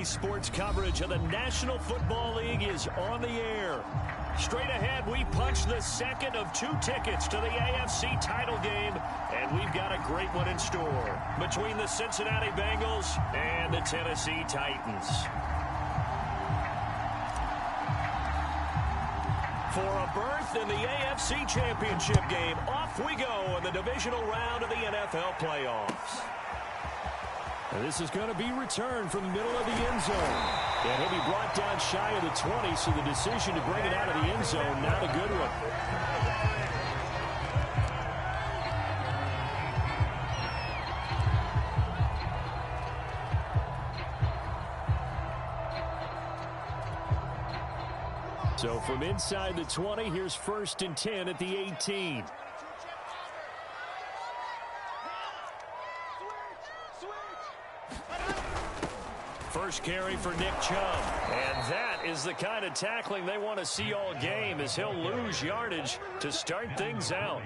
Daily sports coverage of the National Football League is on the air. Straight ahead, we punch the second of 2 tickets to the AFC title game, and we've got a great one in store between the Cincinnati Bengals and the Tennessee Titans. For a berth in the AFC Championship game, off we go in the divisional round of the NFL playoffs. And this is going to be returned from the middle of the end zone. And he'll be brought down shy of the 20, so the decision to bring it out of the end zone, not a good one. So from inside the 20, here's 1st and 10 at the 18. First carry for Nick Chubb. And that is the kind of tackling they want to see all game, as he'll lose yardage to start things out.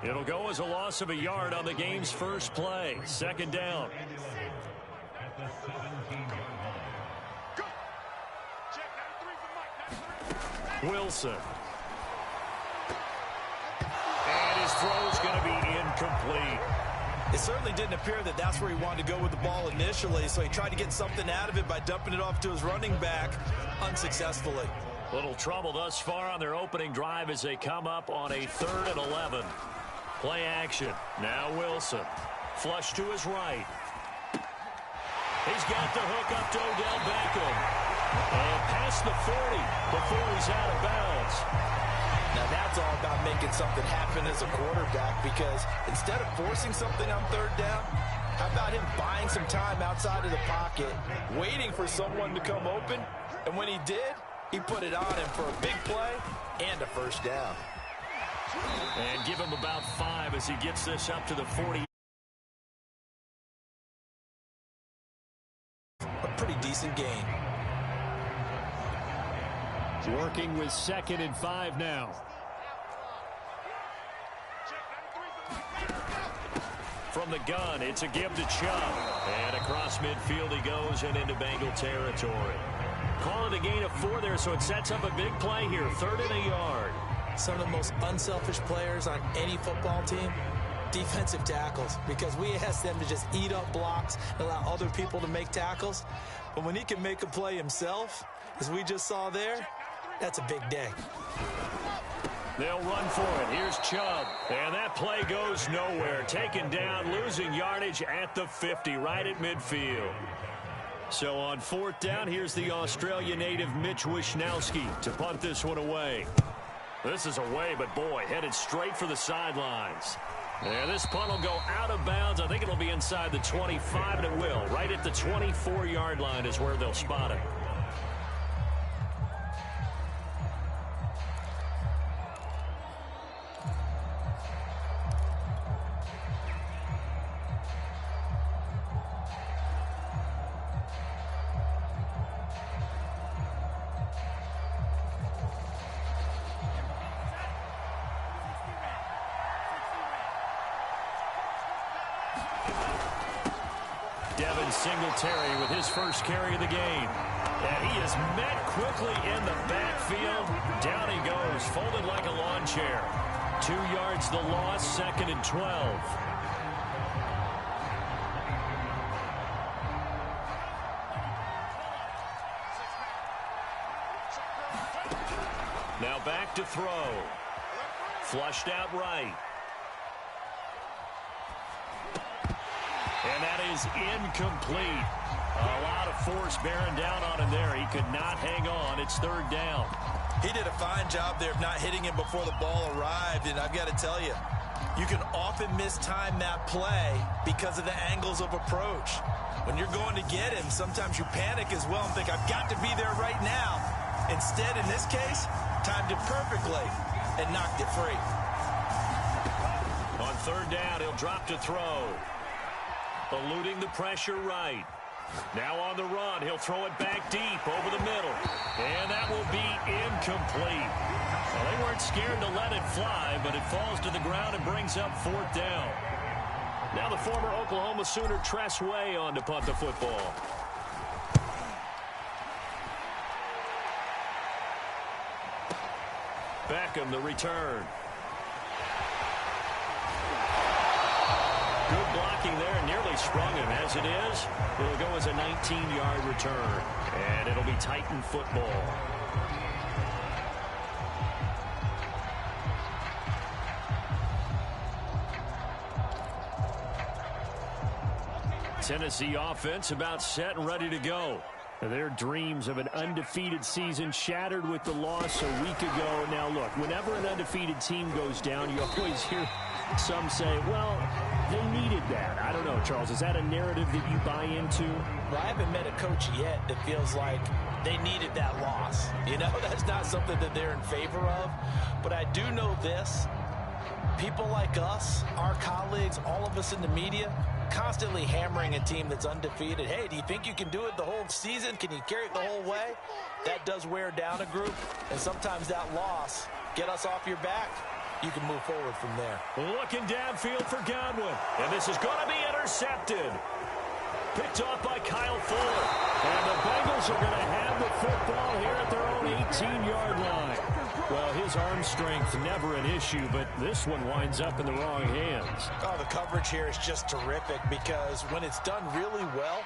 It'll go as a loss of a yard on the game's first play. 2nd down. Wilson. And his throw's going to be incomplete. It certainly didn't appear that that's where he wanted to go with the ball initially, so he tried to get something out of it by dumping it off to his running back unsuccessfully. Little trouble thus far on their opening drive as they come up on a 3rd and 11. Play action. Now Wilson. Flush to his right. He's got the hook up to Odell Beckham. And past the 40 before he's out of bounds. Now that's all about making something happen as a quarterback, because instead of forcing something on 3rd down, how about him buying some time outside of the pocket, waiting for someone to come open, and when he did, he put it on him for a big play and a 1st down. And give him about 5 as he gets this up to the 40. A pretty decent gain. Working with 2nd and 5 now. From the gun, it's a give to Chubb. And across midfield he goes and into Bengal territory. Call it a gain of 4 there, so it sets up a big play here. 3rd and a yard. Some of the most unselfish players on any football team, defensive tackles, because we ask them to just eat up blocks and allow other people to make tackles. But when he can make a play himself, as we just saw there, that's a big day. They'll run for it. Here's Chubb. And that play goes nowhere. Taken down, losing yardage at the 50, right at midfield. So on 4th down, here's the Australia native Mitch Wishnowsky to punt this one away. This is away, but boy, headed straight for the sidelines. And this punt will go out of bounds. I think it'll be inside the 25, and it will. Right at the 24-yard line is where they'll spot it. Singletary with his first carry of the game. And he is met quickly in the backfield. Down he goes, folded like a lawn chair. 2 yards the loss, 2nd and 12. Now back to throw. Flushed out right. And that is incomplete. A lot of force bearing down on him there. He could not hang on. It's 3rd down. He did a fine job there of not hitting him before the ball arrived. And I've got to tell you, you can often mistime that play because of the angles of approach. When you're going to get him, sometimes you panic as well and think, I've got to be there right now. Instead, in this case, timed it perfectly and knocked it free. On 3rd down, he'll drop to throw. Eluding the pressure right. Now on the run, he'll throw it back deep over the middle. And that will be incomplete. Well, they weren't scared to let it fly, but it falls to the ground and brings up 4th down. Now the former Oklahoma Sooner Tress Way on to punt the football. Beckham, the return. Good blocking there, nearly sprung him. As it is, it'll go as a 19-yard return, and it'll be Titan football. Tennessee offense about set and ready to go. Their dreams of an undefeated season shattered with the loss a week ago. Now, look, whenever an undefeated team goes down, you always hear some say, well, they needed that. I don't know, Charles. Is that a narrative that you buy into? Well, I haven't met a coach yet that feels like they needed that loss. You know, that's not something that they're in favor of. But I do know this. People like us, our colleagues, all of us in the media, constantly hammering a team that's undefeated. Hey, do you think you can do it the whole season? Can you carry it the whole way? That does wear down a group, and sometimes that loss, get us off your back, you can move forward from there. Looking downfield for Godwin, and this is going to be intercepted. Picked off by Kyle Fuller, and the Bengals are going to have the football here at their own 18-yard line. Well, his arm strength never an issue, but this one winds up in the wrong hands. Oh, the coverage here is just terrific because when it's done really well,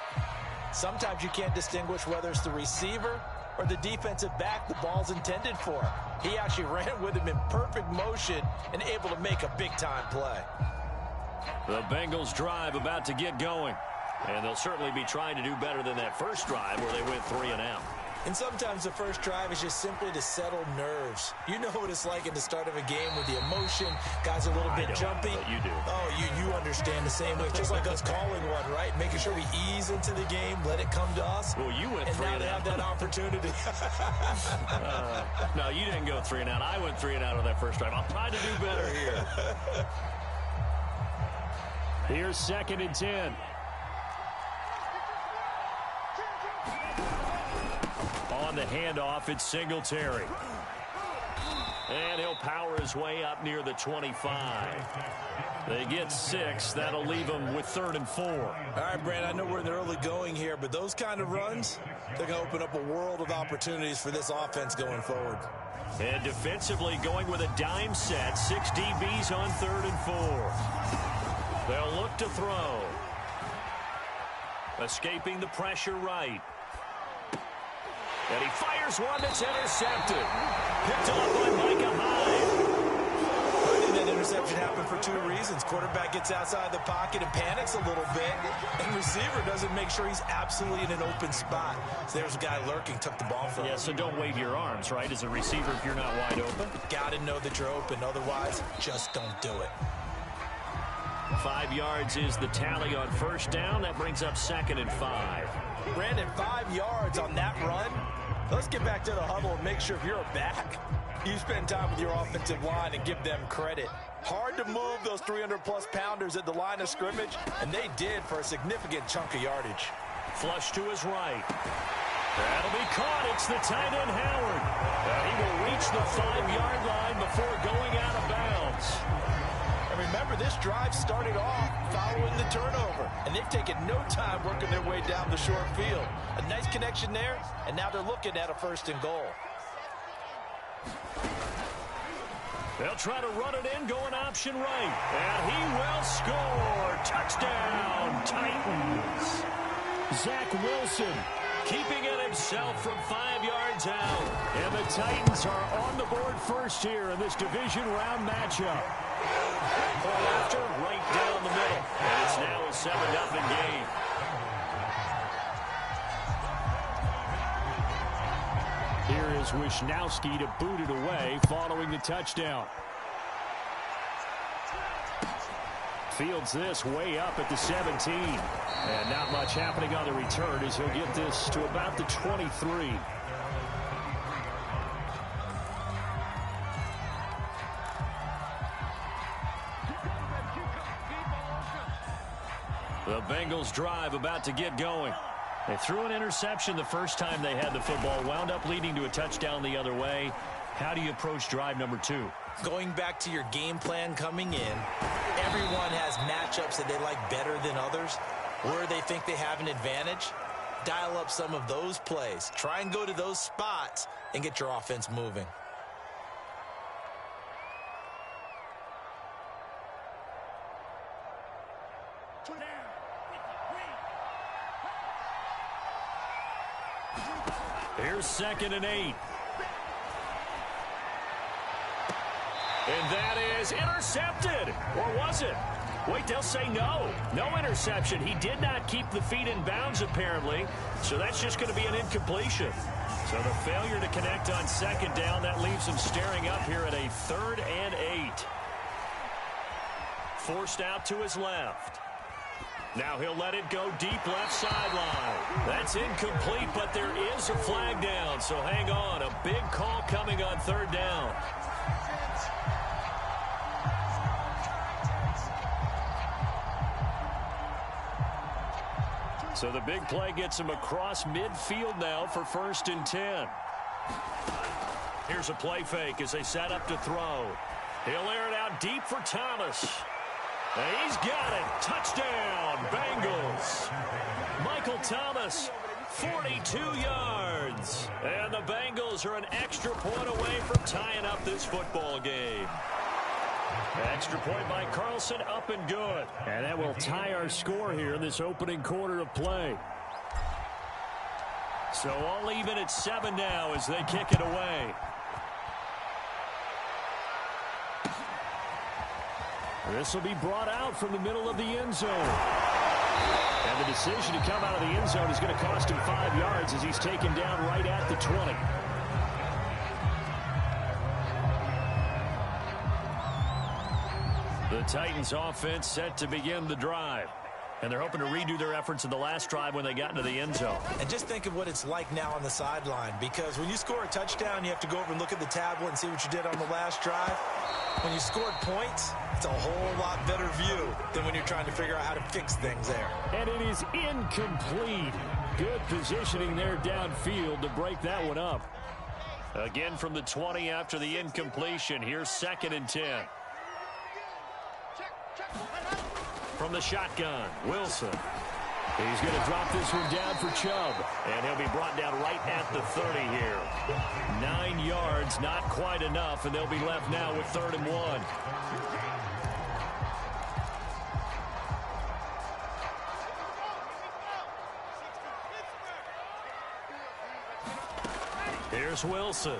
sometimes you can't distinguish whether it's the receiver or the defensive back the ball's intended for. He actually ran with him in perfect motion and able to make a big-time play. The Bengals drive about to get going, and they'll certainly be trying to do better than that first drive where they went 3 and out. And sometimes the first drive is just simply to settle nerves. You know what it's like at the start of a game with the emotion. Guys are a little bit jumpy. But you do. Oh, you understand the same way. Just like us calling one, right? Making sure we ease into the game, let it come to us. Well, you went and 3 now and they out. have that opportunity. No, you didn't go 3 and out. I went 3 and out on that first drive. I'll try to do better here. Here's 2nd and 10. On the handoff, it's Singletary. And he'll power his way up near the 25. They get 6. That'll leave them with 3rd and 4. All right, Brad, I know we're in the early going here, but those kind of runs, they're going to open up a world of opportunities for this offense going forward. And defensively going with a dime set. 6 DBs on 3rd and 4. They'll look to throw. Escaping the pressure right. And he fires one that's intercepted. Picked off by Micah Hyde. I think that interception happened for 2 reasons. Quarterback gets outside the pocket and panics a little bit, and receiver doesn't make sure he's absolutely in an open spot. So there's a guy lurking, took the ball from him. Yeah, so don't wave your arms, right, as a receiver if you're not wide open. Got to know that you're open. Otherwise, just don't do it. 5 yards is the tally on first down. That brings up 2nd and 5. Brandon, 5 yards on that run. Let's get back to the huddle and make sure if you're a back, you spend time with your offensive line and give them credit. Hard to move those 300-plus pounders at the line of scrimmage, and they did for a significant chunk of yardage. Flush to his right. That'll be caught. It's the tight end, Howard. And he will reach the 5-yard line before going out of bounds. And remember, this drive started off following the turnover, and they've taken no time working their way down the short field. A nice connection there, and now they're looking at a 1st and goal. They'll try to run it in, going option right. And he will score. Touchdown, Titans. Zach Wilson keeping it himself from 5 yards out. And the Titans are on the board first here in this division round matchup. Ball after, right down the middle. And it's now a 7-0 game. Here is Wisnowski to boot it away following the touchdown. Fields this way up at the 17. And not much happening on the return as he'll get this to about the 23. The Bengals drive about to get going. They threw an interception the first time they had the football, wound up leading to a touchdown the other way. How do you approach drive number 2? Going back to your game plan coming in, everyone has matchups that they like better than others, where they think they have an advantage. Dial up some of those plays. Try and go to those spots and get your offense moving. Here's 2nd and 8. And that is intercepted. Or was it? Wait, they'll say no. No interception. He did not keep the feet in bounds, apparently. So that's just going to be an incompletion. So the failure to connect on 2nd down, that leaves him staring up here at a 3rd and 8. Forced out to his left. Now he'll let it go deep left sideline. That's incomplete, but there is a flag down. So hang on. A big call coming on 3rd down. So the big play gets him across midfield now for 1st and 10. Here's a play fake as they set up to throw. He'll air it out deep for Thomas. And he's got it. Touchdown, Bengals. Michael Thomas, 42 yards. And the Bengals are an extra point away from tying up this football game. Extra point by Carlson, up and good. And that will tie our score here in this opening quarter of play. So all even at 7 now as they kick it away. This will be brought out from the middle of the end zone. And the decision to come out of the end zone is going to cost him 5 yards as he's taken down right at the 20. The Titans offense set to begin the drive. And they're hoping to redo their efforts in the last drive when they got into the end zone. And just think of what it's like now on the sideline, because when you score a touchdown, you have to go over and look at the tablet and see what you did on the last drive. When you scored points, it's a whole lot better view than when you're trying to figure out how to fix things there. And it is incomplete. Good positioning there downfield to break that one up. Again from the 20 after the incompletion. Here's 2nd and 10. From the shotgun, Wilson. He's going to drop this one down for Chubb. And he'll be brought down right at the 30 here. 9 yards, not quite enough, and they'll be left now with 3rd and 1. Here's Wilson.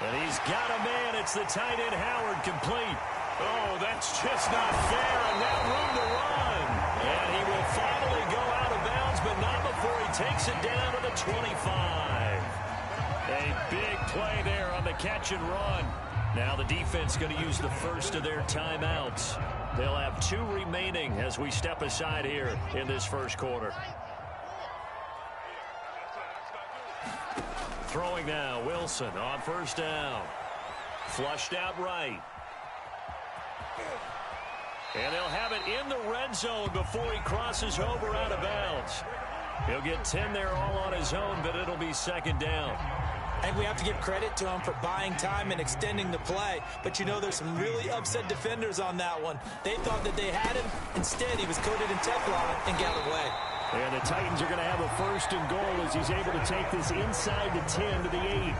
And he's got a man. It's the tight end, Howard, complete. Oh, that's just not fair, and now room to run. And he will finally go out of bounds, but not before he takes it down to the 25. A big play there on the catch and run. Now the defense going to use the first of their timeouts. They'll have 2 remaining as we step aside here in this first quarter. Throwing now, Wilson on 1st down. Flushed out right. And they'll have it in the red zone before he crosses over out of bounds. He'll get 10 there all on his own, but it'll be 2nd down. And we have to give credit to him for buying time and extending the play. But you know, there's some really upset defenders on that one. They thought that they had him. Instead, he was coated in Teflon and got away. And the Titans are going to have a 1st and goal as he's able to take this inside the 10 to the 8.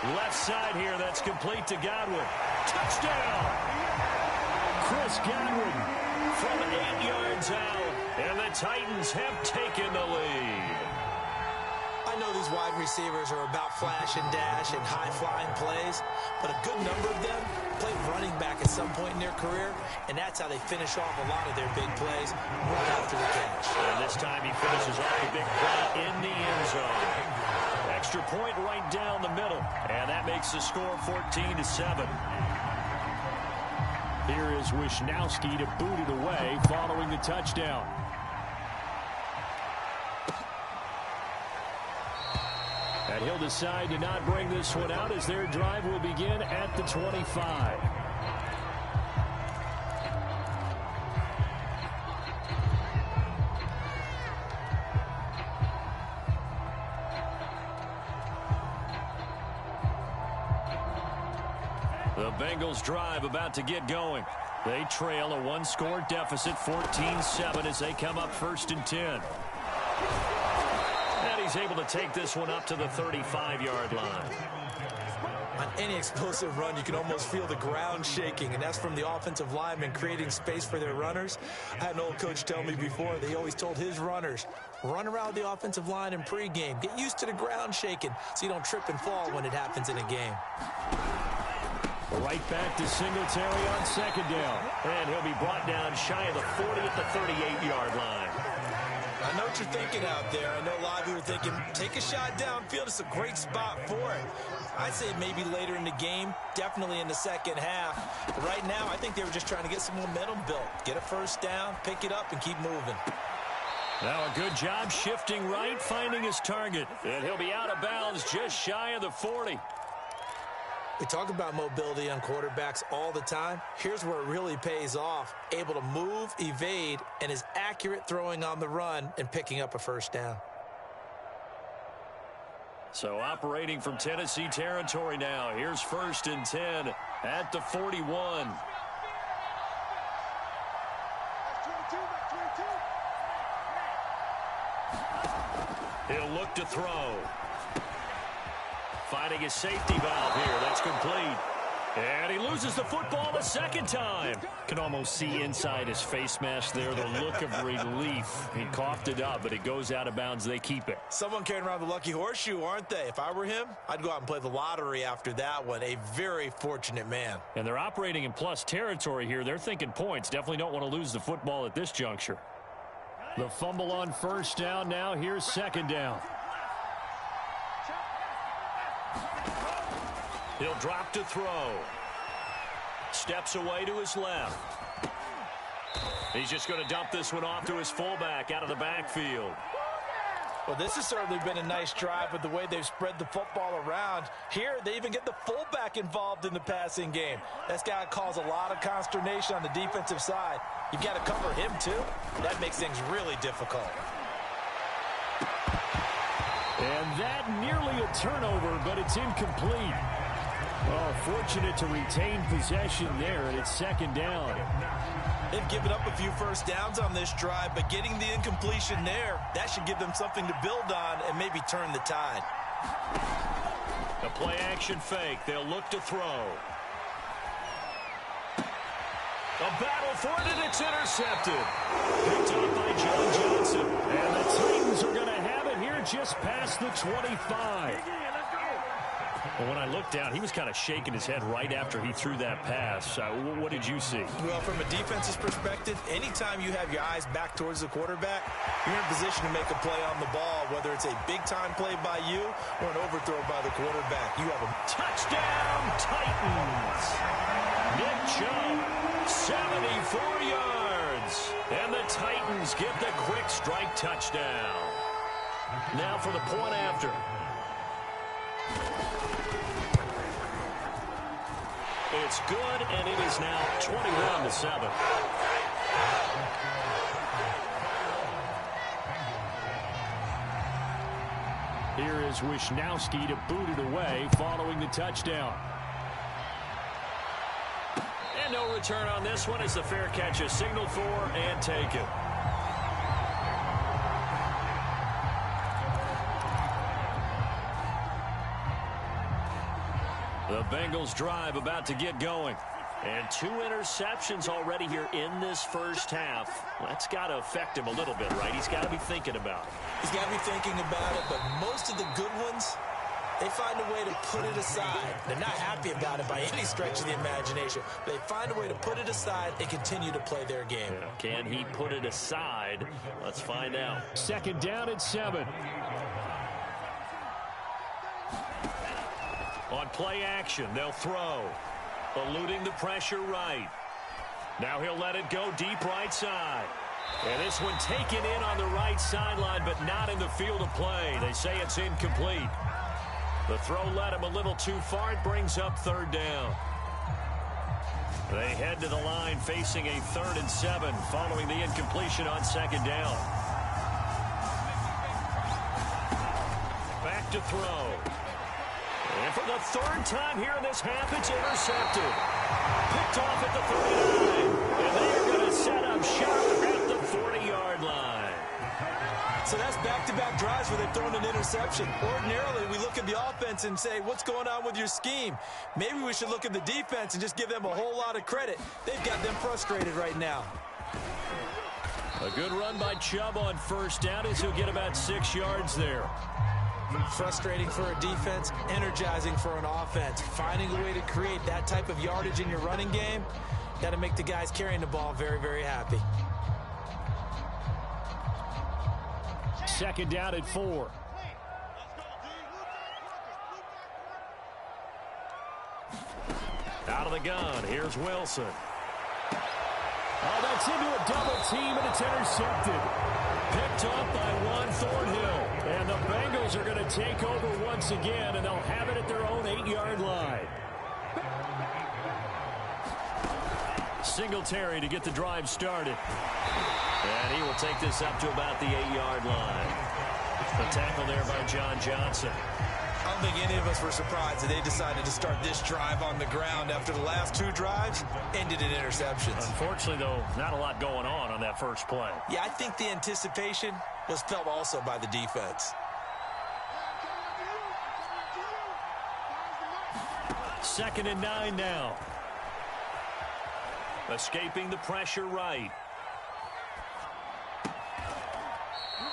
Left side here, that's complete to Godwin. Touchdown! Chris Godwin from 8 yards out, and the Titans have taken the lead. I know these wide receivers are about flash and dash and high-flying plays, but a good number of them played running back at some point in their career, and that's how they finish off a lot of their big plays right after the catch. And this time he finishes off the big play in the end zone. Extra point right down the middle, and that makes the score 14-7. Here is Wisnowski to boot it away following the touchdown. And he'll decide to not bring this one out as their drive will begin at the 25. The Bengals drive about to get going. They trail a 1-score deficit, 14-7, as they come up 1st and 10. And he's able to take this one up to the 35-yard line. On any explosive run, you can almost feel the ground shaking, and that's from the offensive linemen creating space for their runners. I had an old coach tell me before, they always told his runners, run around the offensive line in pregame. Get used to the ground shaking so you don't trip and fall when it happens in a game. Right back to Singletary on second down. And he'll be brought down shy of the 40 at the 38-yard line. I know what you're thinking out there. I know a lot of you are thinking, take a shot downfield. It's a great spot for it. I'd say maybe later in the game, definitely in the second half. But right now, I think they were just trying to get some momentum built. Get a first down, pick it up, and keep moving. Now a good job shifting right, finding his target. And he'll be out of bounds just shy of the 40. We talk about mobility on quarterbacks all the time. Here's where it really pays off. Able to move, evade, and is accurate throwing on the run and picking up a first down. So operating from Tennessee territory now. Here's 1st and 10 at the 41. He'll look to throw. Finding his safety valve here. That's complete. And he loses the football the second time. Can almost see inside his face mask there the look of relief. He coughed it up, but it goes out of bounds. They keep it. Someone carrying around the lucky horseshoe, aren't they? If I were him, I'd go out and play the lottery after that one. A very fortunate man. And they're operating in plus territory here. They're thinking points. Definitely don't want to lose the football at this juncture. The fumble on first down. Now here's second down. He'll drop to throw. Steps away to his left. He's just going to dump this one off to his fullback out of the backfield. Well, this has certainly been a nice drive with the way they've spread the football around. Here, they even get the fullback involved in the passing game. That's got to cause a lot of consternation on the defensive side. You've got to cover him, too. That makes things really difficult. And that nearly a turnover, but it's incomplete. Oh, fortunate to retain possession there, and it's second down. They've given up a few first downs on this drive, but getting the incompletion there, that should give them something to build on and maybe turn the tide. A play-action fake. They'll look to throw. A battle for it, and it's intercepted. Picked up by John Johnson. And the Titans are going to have it here just past the 25. Well, when I looked down, he was kind of shaking his head right after he threw that pass. What did you see? Well, from a defense's perspective, anytime you have your eyes back towards the quarterback, you're in position to make a play on the ball, whether it's a big-time play by you or an overthrow by the quarterback. You have a touchdown, Titans. Nick Chubb, 74 yards. And the Titans get the quick strike touchdown. Now for the point after. It's good, and it is now 21-7. Here is Wisnowski to boot it away following the touchdown. And no return on this one as the fair catch is signaled for and taken. The Bengals drive about to get going. And 2 interceptions already here in this first half. That's got to affect him a little bit, right? He's got to be thinking about it. He's got to be thinking about it, but most of the good ones, they find a way to put it aside. They're not happy about it by any stretch of the imagination. They find a way to put it aside and continue to play their game. Yeah. Can he put it aside? Let's find out. Second down at 7. On play action, they'll throw. Eluding the pressure right. Now he'll let it go deep right side. And this one taken in on the right sideline, but not in the field of play. They say it's incomplete. The throw led him a little too far. It brings up third down. They head to the line facing a 3rd and 7 following the incompletion on second down. Back to throw. And for the 3rd time here in this half, it's intercepted. Picked off at the 39. And they are going to set up shop at the 40-yard line. So that's back-to-back drives where they've thrown an interception. Ordinarily, we look at the offense and say, what's going on with your scheme? Maybe we should look at the defense and just give them a whole lot of credit. They've got them frustrated right now. A good run by Chubb on first down as he'll get about 6 yards there. Frustrating for a defense, energizing for an offense. Finding a way to create that type of yardage in your running game, got to make the guys carrying the ball very, very happy. Second down at 4. Out of the gun, here's Wilson. Oh, that's into a double team, and it's intercepted. Picked off by Juan Thornhill. And the Bengals are going to take over once again, and they'll have it at their own 8-yard line. Singletary to get the drive started. And he will take this up to about the 8-yard line. The tackle there by John Johnson. I don't think any of us were surprised that they decided to start this drive on the ground after the last 2 drives ended in interceptions. Unfortunately, though, not a lot going on that first play. Yeah, I think the anticipation was felt also by the defense. Second and 9 now. Escaping the pressure right.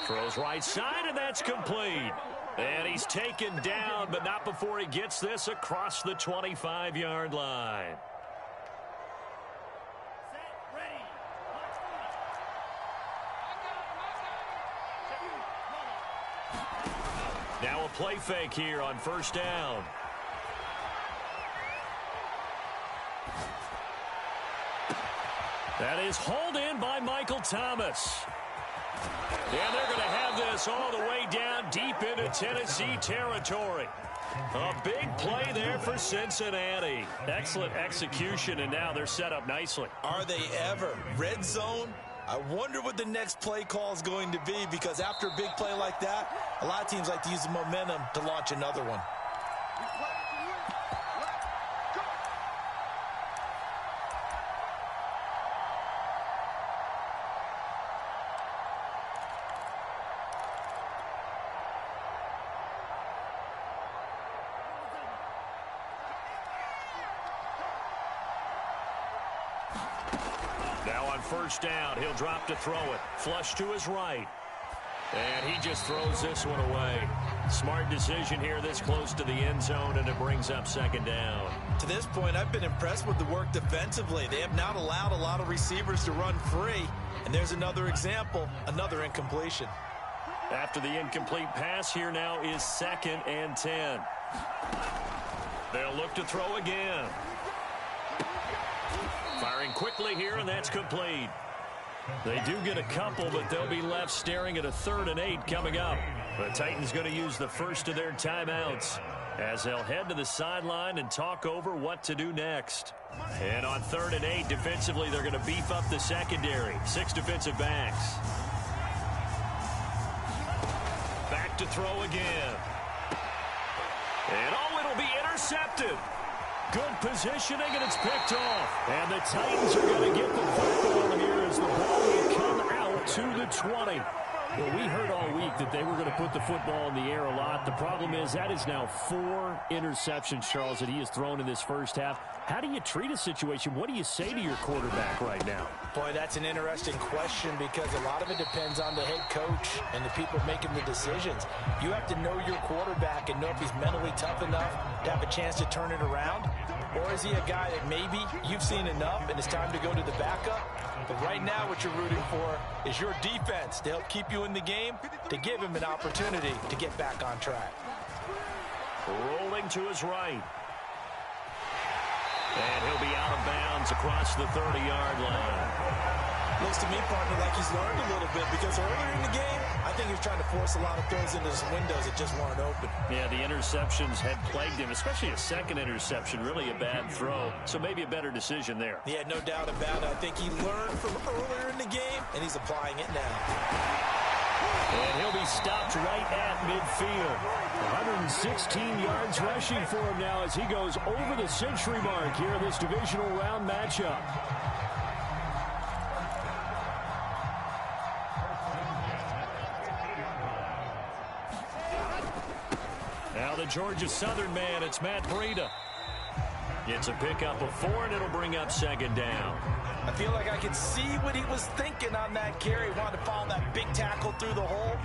Throws right side, and that's complete. And he's taken down, but not before he gets this across the 25-yard line. Now a play fake here on first down. That is hauled in by Michael Thomas. And they're going to have this all the way down deep into Tennessee territory. A big play there for Cincinnati. Excellent execution, and now they're set up nicely. Are they ever? Red zone? I wonder what the next play call is going to be, because after a big play like that, a lot of teams like to use the momentum to launch another one. Now on first down, he'll drop to throw it. Flush to his right. And he just throws this one away. Smart decision here this close to the end zone, and it brings up second down. To this point, I've been impressed with the work defensively. They have not allowed a lot of receivers to run free. And there's another example, another incompletion. After the incomplete pass, here now is 2nd and 10. They'll look to throw again. Firing quickly here, and that's complete. They do get a couple, but they'll be left staring at a 3rd and 8 coming up. The Titans going to use the first of their timeouts as they'll head to the sideline and talk over what to do next. And on 3rd and 8, defensively, they're going to beef up the secondary. 6 defensive backs. Back to throw again. And it'll be intercepted. Good positioning, and it's picked off. And the Titans are going to get the football here as the ball will come out to the 20. Well, we heard all week that they were going to put the football in the air a lot. The problem is that is now 4 interceptions, Charles, that he has thrown in this first half. How do you treat a situation? What do you say to your quarterback right now? Boy, that's an interesting question, because a lot of it depends on the head coach and the people making the decisions. You have to know your quarterback and know if he's mentally tough enough to have a chance to turn it around. Or is he a guy that maybe you've seen enough and it's time to go to the backup? But right now what you're rooting for is your defense to help keep you in the game, to give him an opportunity to get back on track. Rolling to his right. And he'll be out of bounds across the 30-yard line. Looks to me, partner, like he's learned a little bit, because earlier in the game, I think he was trying to force a lot of throws into some windows that just weren't open. Yeah, the interceptions had plagued him, especially a second interception, really a bad throw. So maybe a better decision there. Yeah, no doubt about it. I think he learned from earlier in the game, and he's applying it now. And he'll be stopped right at midfield. 116 yards rushing for him now as he goes over the century mark here in this divisional round matchup. Georgia Southern man, it's Matt Breida. It's a pickup of 4, and it'll bring up second down. I feel like I could see what he was thinking on that carry. Wanted to follow that big tackle through the hole.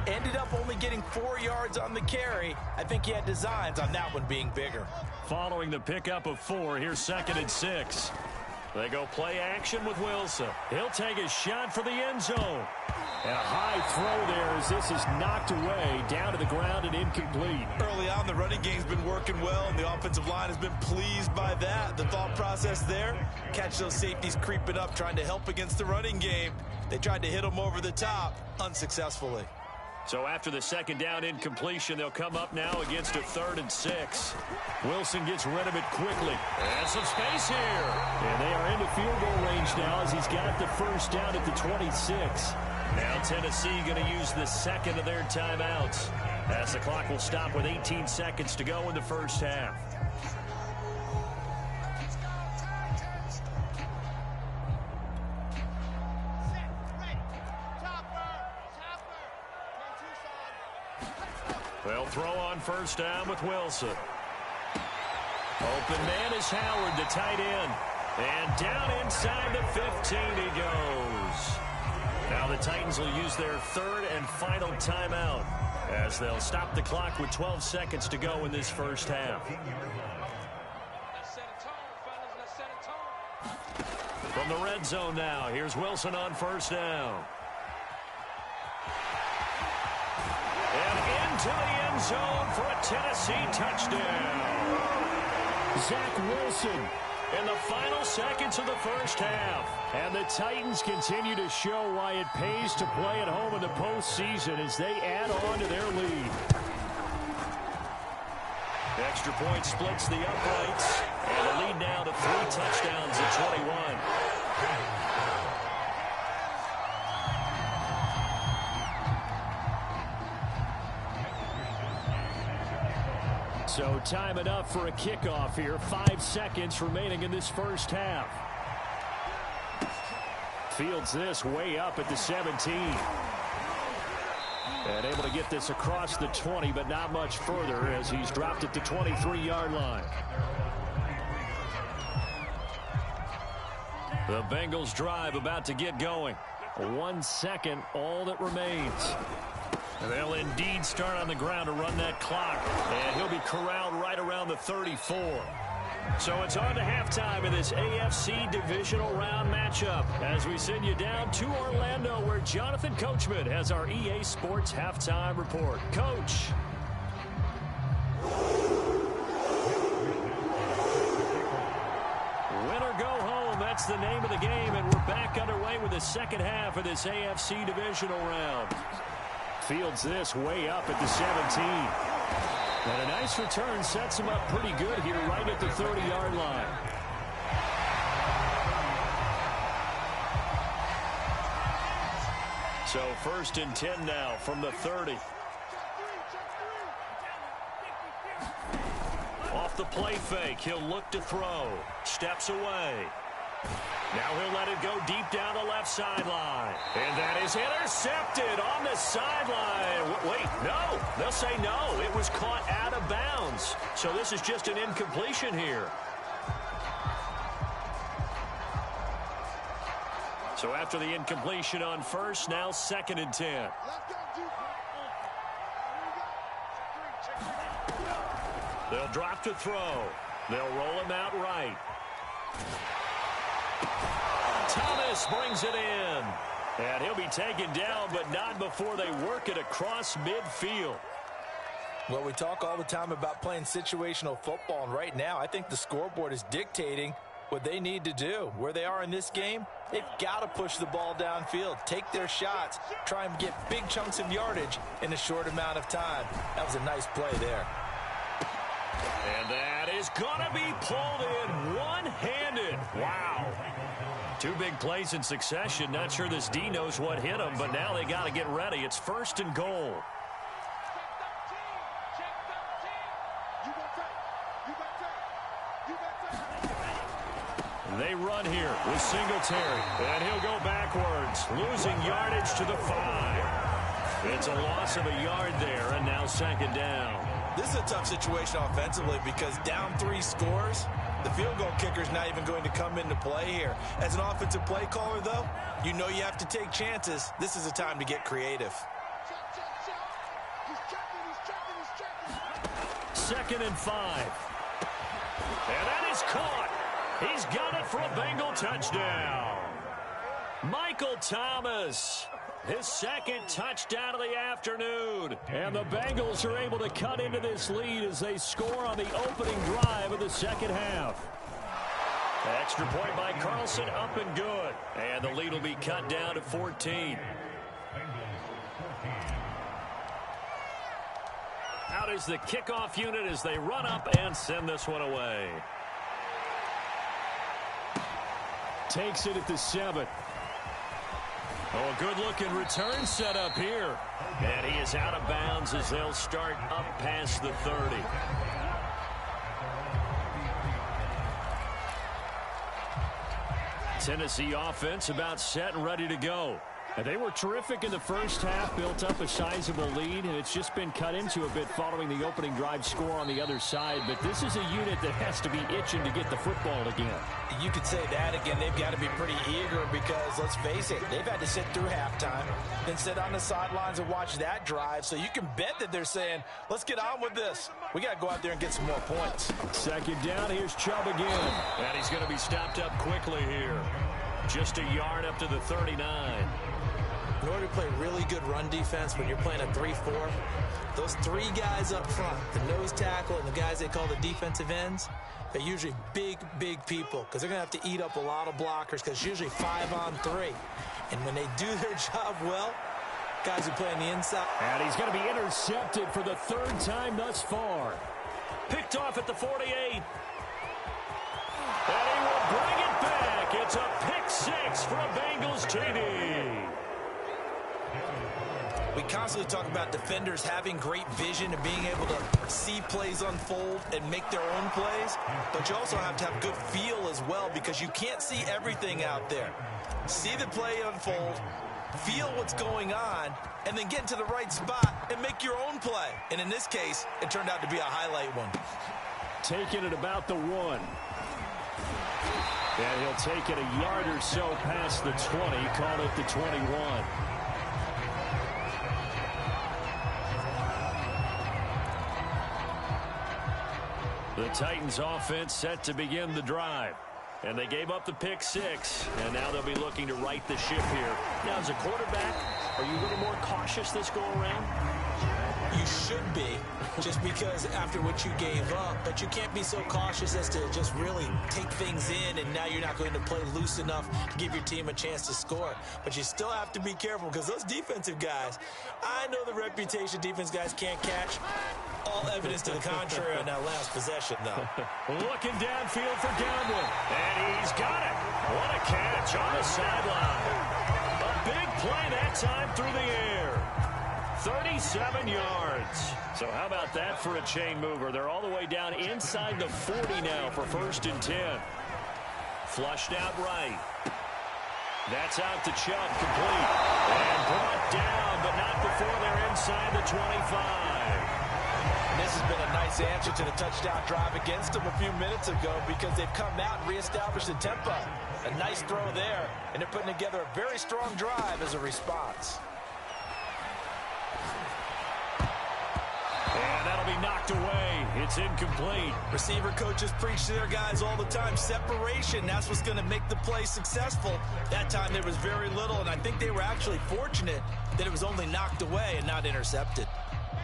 Ended up only getting 4 yards on the carry. I think he had designs on that one being bigger. Following the pickup of 4, here's 2nd and 6. They go play action with Wilson. He'll take a shot for the end zone. And a high throw there as this is knocked away, down to the ground and incomplete. Early on, the running game's been working well, and the offensive line has been pleased by that. The thought process there, catch those safeties creeping up, trying to help against the running game. They tried to hit them over the top, unsuccessfully. So after the second down incompletion, they'll come up now against a 3rd and 6. Wilson gets rid of it quickly. And some space here. And they are into field goal range now as he's got the first down at the 26. Now Tennessee going to use the second of their timeouts, as the clock will stop with 18 seconds to go in the first half. They'll throw on first down with Wilson. Open man is Howard, the tight end. And down inside the 15 he goes. Now the Titans will use their 3rd and final timeout, as they'll stop the clock with 12 seconds to go in this first half. From the red zone now, here's Wilson on first down. And into the end zone for a Tennessee touchdown. Zach Wilson in the final seconds of the first half. And the Titans continue to show why it pays to play at home in the postseason as they add on to their lead. The extra point splits the uprights. And the lead now to 3 touchdowns at 21. So time enough for a kickoff here. 5 seconds remaining in this first half. Fields this way up at the 17. And able to get this across the 20, but not much further as he's dropped it to 23-yard line. The Bengals drive about to get going. 1 second, all that remains. And they'll indeed start on the ground to run that clock. And he'll be corralled right around the 34. So it's on to halftime in this AFC divisional round matchup as we send you down to Orlando, where Jonathan Coachman has our EA Sports halftime report. Coach. Win or go home, that's the name of the game, and we're back underway with the second half of this AFC divisional round. Fields this way up at the 17. And a nice return sets him up pretty good here right at the 30-yard line. So 1st and 10 now from the 30. Off the play fake, he'll look to throw. Steps away. Now he'll let it go deep down the left sideline. And that is intercepted on the sideline. Wait, no. They'll say no. It was caught out of bounds. So this is just an incompletion here. So after the incompletion on first, now 2nd and 10. They'll drop to throw. They'll roll him out right. Thomas brings it in. And he'll be taken down, but not before they work it across midfield. Well, we talk all the time about playing situational football, and right now I think the scoreboard is dictating what they need to do. Where they are in this game, they've got to push the ball downfield, take their shots, try and get big chunks of yardage in a short amount of time. That was a nice play there. And that is going to be pulled in one-handed. Wow. 2 big plays in succession. Not sure this D knows what hit him, but now they got to get ready. It's 1st and goal. They run here with Singletary, and he'll go backwards, losing yardage to the 5. It's a loss of a yard there, and now 2nd down. This is a tough situation offensively because down 3 scores, the field goal kicker is not even going to come into play here. As an offensive play caller, though, you know you have to take chances. This is a time to get creative. 2nd and 5. And that is caught. He's got it for a Bengal touchdown. Michael Thomas, his 2nd touchdown of the afternoon. And the Bengals are able to cut into this lead as they score on the opening drive of the second half. Extra point by Carlson, up and good. And the lead will be cut down to 14. Out is the kickoff unit as they run up and send this one away. Takes it at the 7. Oh, a good-looking return set up here. And he is out of bounds as they'll start up past the 30. Tennessee offense about set and ready to go. And they were terrific in the first half, built up a sizable lead, and it's just been cut into a bit following the opening drive score on the other side. But this is a unit that has to be itching to get the football again. You could say that again. They've got to be pretty eager because, let's face it, they've had to sit through halftime, then sit on the sidelines and watch that drive. So you can bet that they're saying, let's get on with this. We got to go out there and get some more points. 2nd down, here's Chubb again. And he's going to be stopped up quickly here. Just a yard up to the 39. In order to play really good run defense when you're playing a 3-4, those 3 guys up front, the nose tackle and the guys they call the defensive ends, they're usually big, big people because they're going to have to eat up a lot of blockers because it's usually 5 on 3. And when they do their job well, guys who play on the inside. And he's going to be intercepted for the 3rd time thus far. Picked off at the 48. And he will bring it back. It's a pick 6 for a Bengals TD. We constantly talk about defenders having great vision and being able to see plays unfold and make their own plays, but you also have to have good feel as well because you can't see everything out there. See the play unfold, feel what's going on, and then get into the right spot and make your own play. And in this case, it turned out to be a highlight one. Taking it about the 1. And he'll take it a yard or so past the 20, call it the 21. The Titans offense set to begin the drive. And they gave up the pick 6, and now they'll be looking to right the ship here. Now, as a quarterback, are you a little more cautious this go-around? You should be, just because after what you gave up, but you can't be so cautious as to just really take things in, and now you're not going to play loose enough to give your team a chance to score. But you still have to be careful because those defensive guys, I know the reputation defense guys can't catch. All evidence to the contrary on that last possession, though. Looking downfield for Godwin, and he's got it. What a catch on the sideline. A big play that time through the air. 37 yards. So how about that for a chain mover? They're all the way down inside the 40 now for 1st and 10. Flushed out right. That's out to Chubb, complete. And brought down, but not before they're inside the 25. This has been a nice answer to the touchdown drive against them a few minutes ago because they've come out and reestablished the tempo. A nice throw there, and they're putting together a very strong drive as a response. And that'll be knocked away. It's incomplete. Receiver coaches preach to their guys all the time. Separation, that's what's going to make the play successful. That time there was very little, and I think they were actually fortunate that it was only knocked away and not intercepted.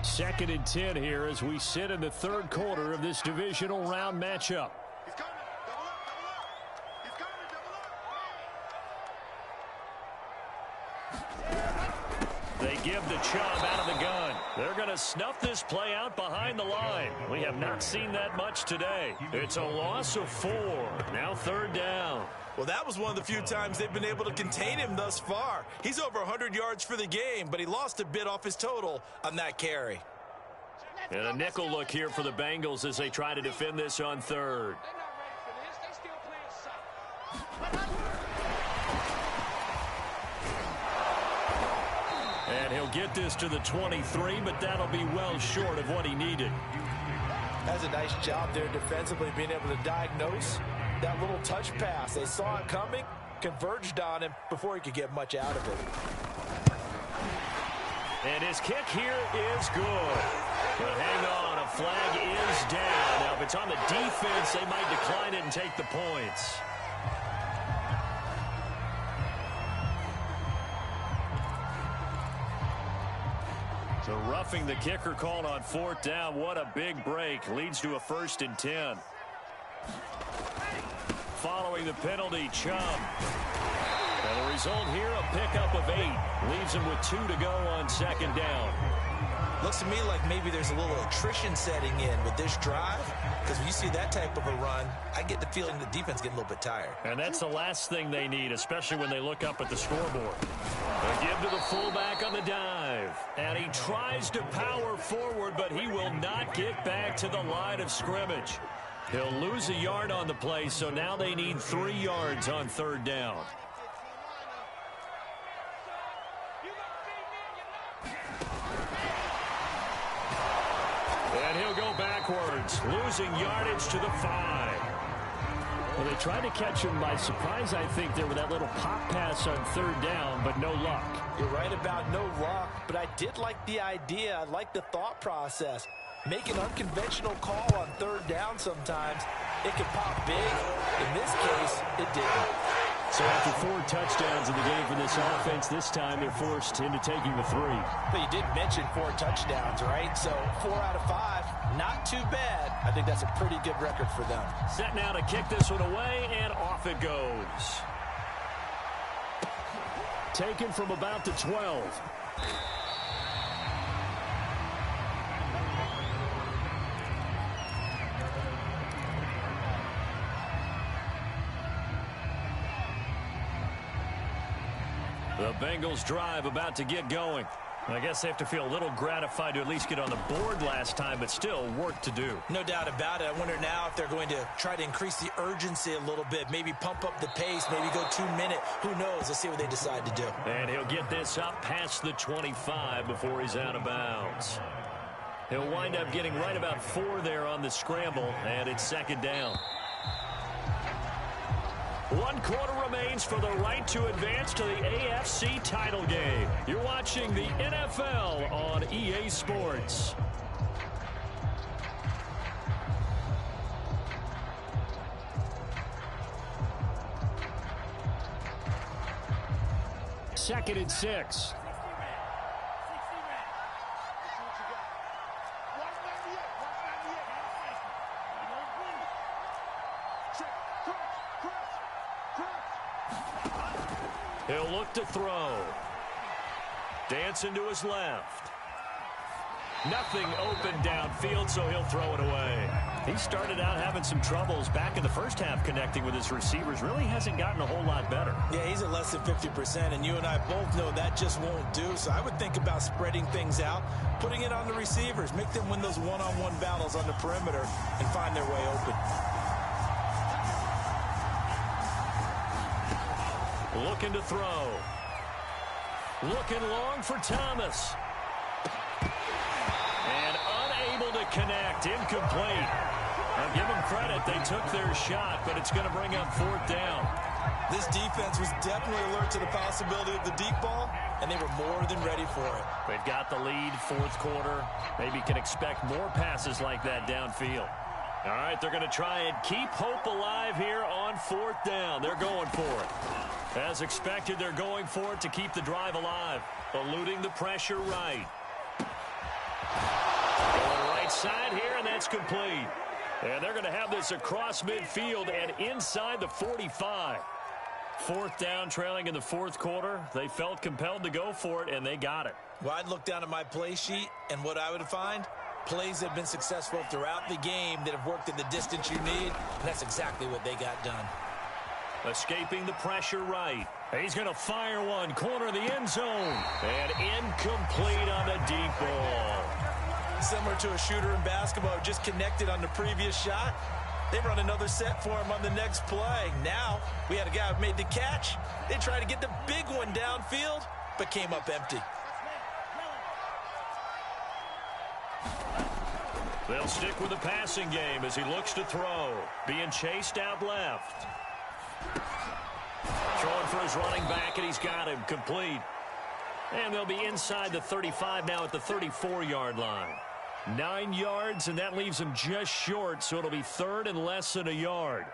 2nd and 10 here as we sit in the 3rd quarter of this divisional round matchup. They give the Chubb out of the gun. They're going to snuff this play out behind the line. We have not seen that much today. It's a loss of 4. Now 3rd down. Well, that was one of the few times they've been able to contain him thus far. He's over 100 yards for the game, but he lost a bit off his total on that carry. And a nickel look here for the Bengals as they try to defend this on 3rd. And he'll get this to the 23, but that'll be well short of what he needed. That's a nice job there defensively, being able to diagnose that little touch pass. They saw it coming, converged on him before he could get much out of it. And his kick here is good. But hang on, a flag is down. Now, if it's on the defense, they might decline it and take the points. So roughing the kicker called on 4th down. What a big break. Leads to a 1st and 10. Following the penalty, Chubb. And the result here, a pickup of 8. Leaves him with 2 to go on 2nd down. Looks to me like maybe there's a little attrition setting in with this drive, because when you see that type of a run, I get the feeling the defense getting a little bit tired. And that's the last thing they need, especially when they look up at the scoreboard. They give to the fullback on the dive. And he tries to power forward, but he will not get back to the line of scrimmage. He'll lose a yard on the play, so now they need 3 yards on 3rd down. And he'll go backwards, losing yardage to the 5. Well, they tried to catch him by surprise, I think, there with that little pop pass on 3rd down, but no luck. You're right about no luck, but I did like the idea. I like the thought process. Make an unconventional call on 3rd down sometimes. It can pop big. In this case, it didn't. So after 4 touchdowns in the game for this offense, this time they're forced into taking the 3. But you did mention 4 touchdowns, right? So 4 out of 5, not too bad. I think that's a pretty good record for them. Set now to kick this one away, and off it goes. Taken from about the 12. The Bengals drive about to get going. I guess they have to feel a little gratified to at least get on the board last time, but still work to do. No doubt about it. I wonder now if they're going to try to increase the urgency a little bit, maybe pump up the pace, maybe go 2-minute. Who knows? Let's see what they decide to do. And he'll get this up past the 25 before he's out of bounds. He'll wind up getting right about 4 there on the scramble, and it's 2nd down. 1 quarter remains for the right to advance to the AFC title game. You're watching the NFL on EA Sports. Second and 6. He'll look to throw. Dancing to his left. Nothing open downfield, so he'll throw it away. He started out having some troubles back in the first half connecting with his receivers. Really hasn't gotten a whole lot better. Yeah, he's at less than 50%, and you and I both know that just won't do. So I would think about spreading things out, putting it on the receivers, make them win those one-on-one battles on the perimeter and find their way open. Looking to throw. Looking long for Thomas. And unable to connect. Incomplete. Now give them credit. They took their shot, but it's going to bring up 4th down. This defense was definitely alert to the possibility of the deep ball, and they were more than ready for it. They've got the lead, 4th quarter. Maybe can expect more passes like that downfield. All right, they're going to try and keep hope alive here on 4th down. They're going for it. As expected, they're going for it to keep the drive alive. Eluding the pressure right. Going right side here, and that's complete. And they're going to have this across midfield and inside the 45. 4th down, trailing in the 4th quarter. They felt compelled to go for it, and they got it. Well, I'd look down at my play sheet, and what I would find, plays that have been successful throughout the game that have worked in the distance you need, and that's exactly what they got done. Escaping the pressure right. He's going to fire one. Corner of the end zone. And incomplete on the deep ball. Similar to a shooter in basketball, just connected on the previous shot. They run another set for him on the next play. Now, we had a guy who made the catch. They tried to get the big one downfield, but came up empty. They'll stick with the passing game as he looks to throw. Being chased out left. Throwing for his running back, and he's got him complete. And they'll be inside the 35 now at the 34-yard line. 9 yards, and that leaves him just short, so it'll be third and less than a yard.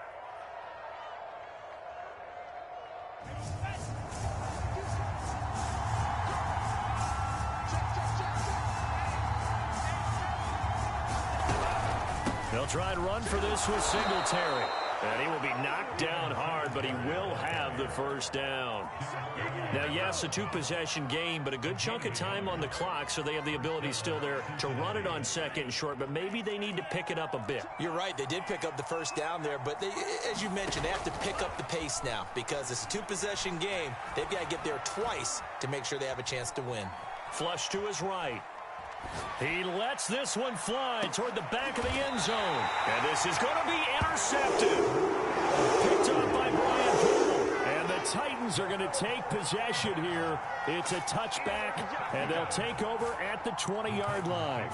They'll try and run for this with Singletary. And he will be knocked down hard, but he will have the first down. Now, yes, a two-possession game, but a good chunk of time on the clock, so they have the ability still there to run it on second and short, but maybe they need to pick it up a bit. You're right. They did pick up the first down there, but they, as you mentioned, they have to pick up the pace now because it's a two-possession game. They've got to get there twice to make sure they have a chance to win. Flush to his right. He lets this one fly toward the back of the end zone. And this is going to be intercepted. Picked up by Brian Poole. And the Titans are going to take possession here. It's a touchback, and they'll take over at the 20-yard line.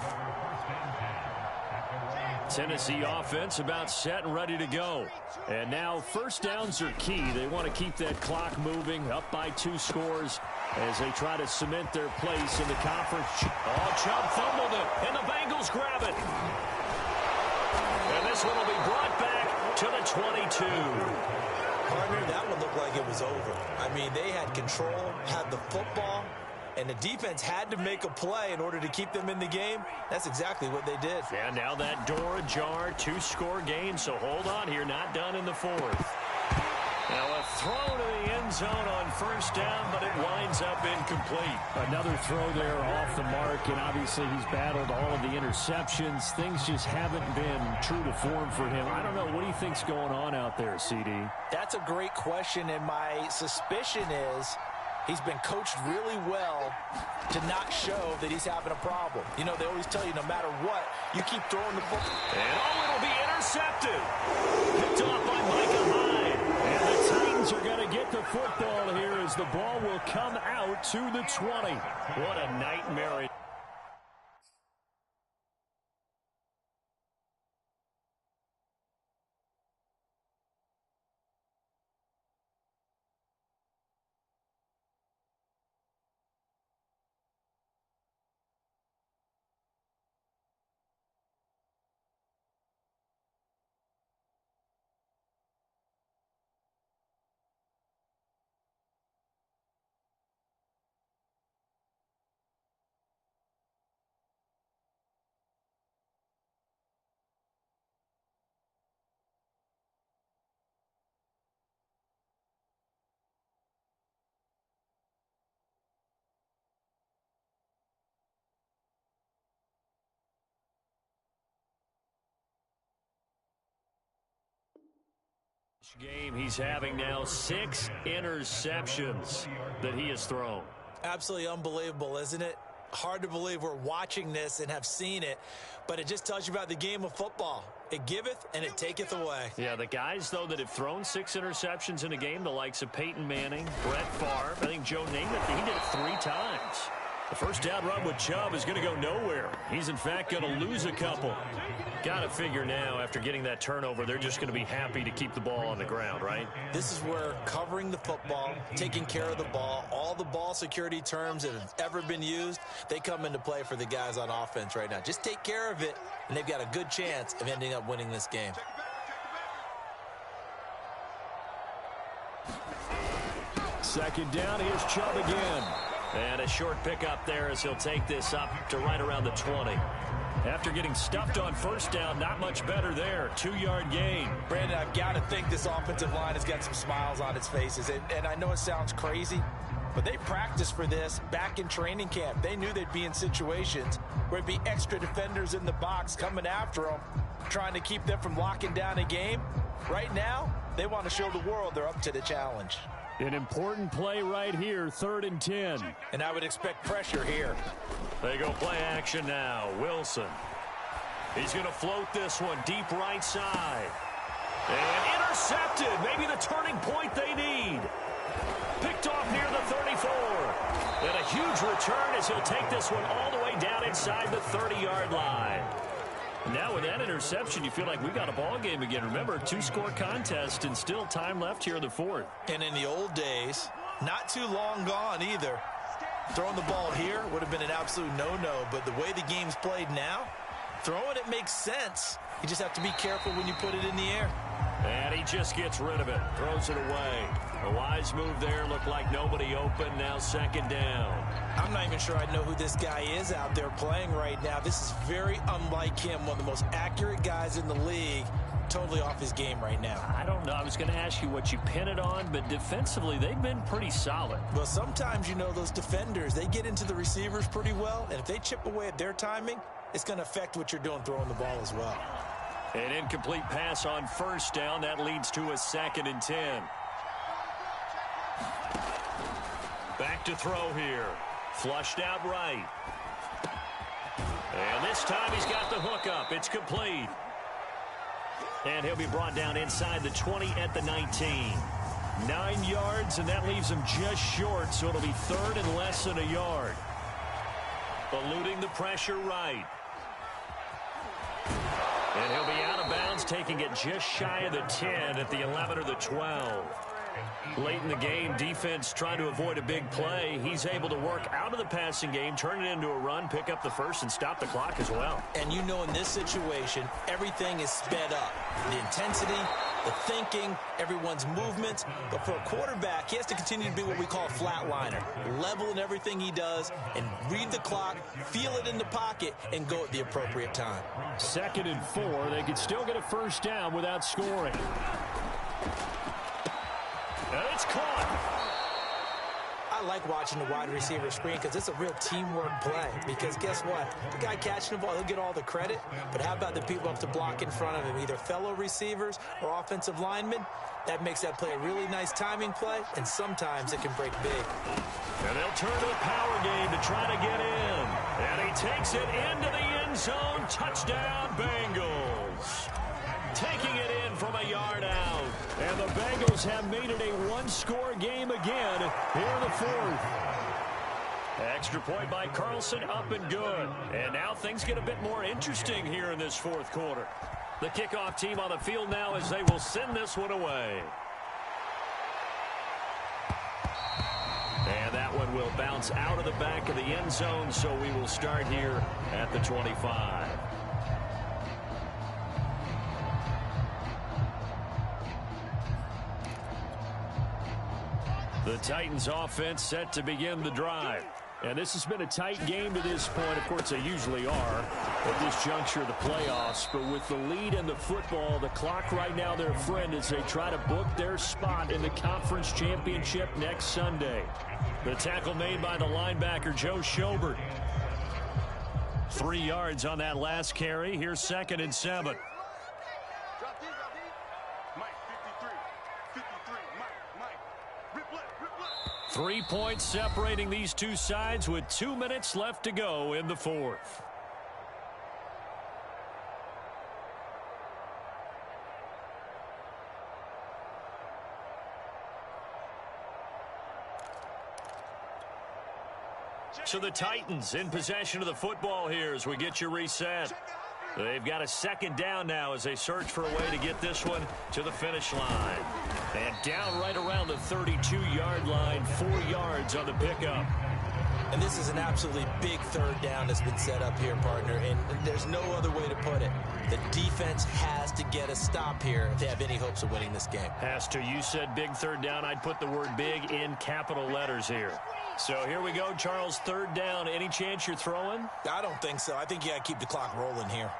Tennessee offense about set and ready to go. And now first downs are key. They want to keep that clock moving, up by 2 scores as they try to cement their place in the conference. Oh, Chubb fumbled it, and the Bengals grab it. And this one will be brought back to the 22. Partner, that one looked like it was over. I mean, they had control, had the football, and the defense had to make a play in order to keep them in the game. That's exactly what they did. And now that door ajar, 2-score game, so hold on here, not done in the fourth. Now a throw to the end zone on first down, but it winds up incomplete. Another throw there off the mark, and obviously he's battled all of the interceptions. Things just haven't been true to form for him. I don't know. What do you think's going on out there, CD? That's a great question, and my suspicion is he's been coached really well to not show that he's having a problem. You know, they always tell you no matter what, you keep throwing the football. And it'll be intercepted. Picked off by Micah Hyde. And the Titans are going to get the football here as the ball will come out to the 20. What a nightmare. Game he's having now 6 interceptions that he has thrown. Absolutely unbelievable, isn't it? Hard to believe we're watching this and have seen it, but it just tells you about the game of football. It giveth and it taketh away. Yeah, the guys, though, that have thrown 6 interceptions in a game, the likes of Peyton Manning, Brett Favre, I think Joe Namath, he did it 3 times. The first down run with Chubb is going to go nowhere. He's, in fact, going to lose a couple. Got to figure now, after getting that turnover, they're just going to be happy to keep the ball on the ground, right? This is where covering the football, taking care of the ball, all the ball security terms that have ever been used, they come into play for the guys on offense right now. Just take care of it, and they've got a good chance of ending up winning this game. Second down, here's Chubb again. And a short pickup there as he'll take this up to right around the 20. After getting stuffed on first down, not much better there. 2-yard gain. Brandon, I've got to think this offensive line has got some smiles on its faces. And I know it sounds crazy, but they practiced for this back in training camp. They knew they'd be in situations where it'd be extra defenders in the box coming after them, trying to keep them from locking down a game. Right now, they want to show the world they're up to the challenge. An important play right here, 3rd and 10. And I would expect pressure here. They go play action now. Wilson. He's going to float this one deep right side. And intercepted. Maybe the turning point they need. Picked off near the 34. And a huge return as he'll take this one all the way down inside the 30-yard line. Now with that interception, you feel like we got a ball game again. Remember, 2-score contest and still time left here in the fourth. And in the old days, not too long gone either, throwing the ball here would have been an absolute no-no. But the way the game's played now, throwing it makes sense. You just have to be careful when you put it in the air. And he just gets rid of it, throws it away. A wise move there, looked like nobody open, now second down. I'm not even sure I know who this guy is out there playing right now. This is very unlike him, one of the most accurate guys in the league. Totally off his game right now. I don't know. I was going to ask you what you pin it on, but defensively, they've been pretty solid. Well, sometimes, you know, those defenders, they get into the receivers pretty well, and if they chip away at their timing, it's going to affect what you're doing throwing the ball as well. An incomplete pass on first down. That leads to a 2nd and 10. Back to throw here. Flushed out right. And this time he's got the hook up. It's complete. And he'll be brought down inside the 20 at the 19. 9 yards, and that leaves him just short, so it'll be 3rd and less than a yard. Eluding the pressure right. And he'll be out of bounds, taking it just shy of the 10 at the 11 or the 12. Late in the game, defense trying to avoid a big play. He's able to work out of the passing game, turn it into a run, pick up the first, and stop the clock as well. And you know in this situation, everything is sped up. The intensity, the thinking, everyone's movements. But for a quarterback, he has to continue to be what we call a flatliner. Level in everything he does and read the clock, feel it in the pocket, and go at the appropriate time. 2nd and 4. They could still get a first down without scoring. And it's caught. I like watching the wide receiver screen because it's a real teamwork play. Because guess what? The guy catching the ball, he'll get all the credit. But how about the people up to block in front of him, either fellow receivers or offensive linemen? That makes that play a really nice timing play, and sometimes it can break big. And they'll turn to the power game to try to get in. And he takes it into the end zone. Touchdown, Bengals. Taking it in from a yard out. And the Bengals have made it a one-score game again here in the fourth. Extra point by Carlson, up and good. And now things get a bit more interesting here in this fourth quarter. The kickoff team on the field now as they will send this one away. And that one will bounce out of the back of the end zone, so we will start here at the 25. The Titans offense set to begin the drive. And this has been a tight game to this point. Of course, they usually are at this juncture of the playoffs. But with the lead in the football, the clock right now their friend as they try to book their spot in the conference championship next Sunday. The tackle made by the linebacker, Joe Schobert. 3 yards on that last carry. Here's 2nd and 7. 3 points separating these two sides with 2 minutes left to go in the fourth. So the Titans in possession of the football here as we get you reset. They've got a 2nd down now as they search for a way to get this one to the finish line. And down right around the 32-yard line, 4 yards on the pickup. And this is an absolutely big 3rd down that's been set up here, partner, and there's no other way to put it. The defense has to get a stop here if they have any hopes of winning this game. Has to. You said big 3rd down. I'd put the word big in capital letters here. So here we go, Charles, 3rd down. Any chance you're throwing? I don't think so. I think you got to keep the clock rolling here.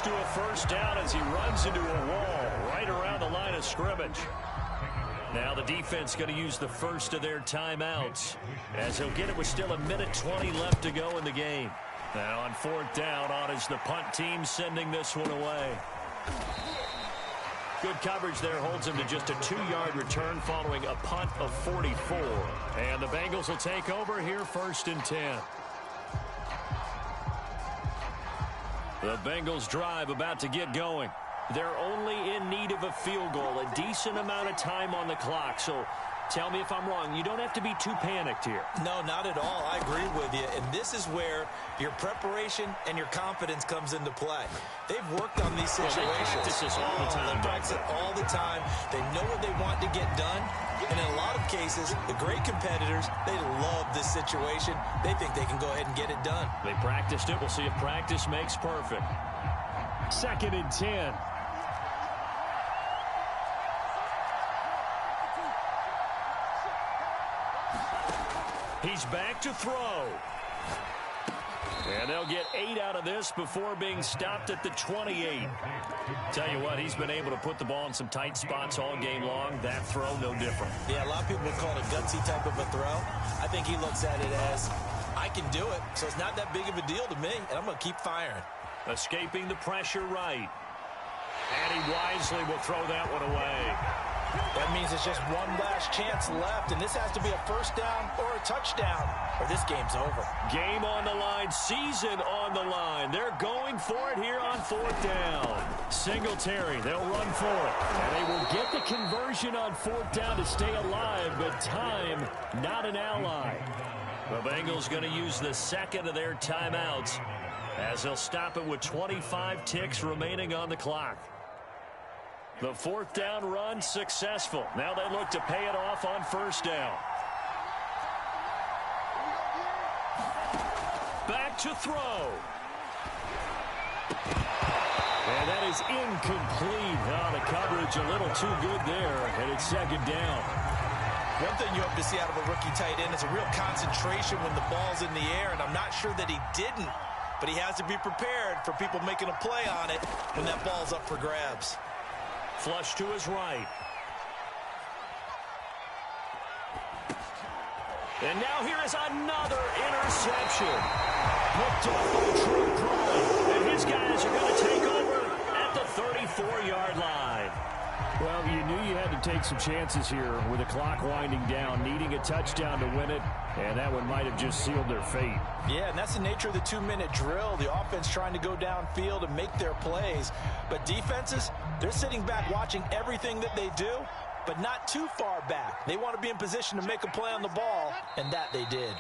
To a first down as he runs into a wall right around the line of scrimmage. Now the defense going to use the first of their timeouts as he'll get it with still 1:20 left to go in the game. Now on 4th down, on is the punt team sending this one away. Good coverage there holds him to just a 2-yard return following a punt of 44. And the Bengals will take over here 1st and 10. The Bengals drive about to get going. They're only in need of a field goal, a decent amount of time on the clock. So tell me if I'm wrong. You don't have to be too panicked here. No, not at all. I agree with you. And this is where your preparation and your confidence comes into play. They've worked on these situations. They practice this all the time. They practice it all the time. They know what they want to get done. And in a lot of cases, the great competitors, they love this situation. They think they can go ahead and get it done. They practiced it. We'll see if practice makes perfect. 2nd and 10. He's back to throw. And they'll get 8 out of this before being stopped at the 28. Tell you what, he's been able to put the ball in some tight spots all game long. That throw, no different. Yeah, a lot of people would call it a gutsy type of a throw. I think he looks at it as, I can do it, so it's not that big of a deal to me, and I'm going to keep firing. Escaping the pressure right. And he wisely will throw that one away. That means it's just one last chance left, and this has to be a first down or a touchdown, or this game's over. Game on the line, season on the line. They're going for it here on 4th down. Singletary, they'll run for it. And they will get the conversion on 4th down to stay alive, but time, not an ally. The Bengals going to use the second of their timeouts as they'll stop it with 25 ticks remaining on the clock. The 4th down run successful. Now they look to pay it off on 1st down. Back to throw. And that is incomplete. Oh, the coverage a little too good there, and it's 2nd down. One thing you hope to see out of a rookie tight end is a real concentration when the ball's in the air, and I'm not sure that he didn't, but he has to be prepared for people making a play on it when that ball's up for grabs. Flush to his right. And now here is another interception. Hooked off by the true pride. And his guys are going to take over at the 34-yard line. Well, you knew you had to take some chances here with the clock winding down, needing a touchdown to win it, and that one might have just sealed their fate. Yeah, and that's the nature of the 2-minute drill. The offense trying to go downfield and make their plays. But defenses, they're sitting back watching everything that they do, but not too far back. They want to be in position to make a play on the ball, and that they did.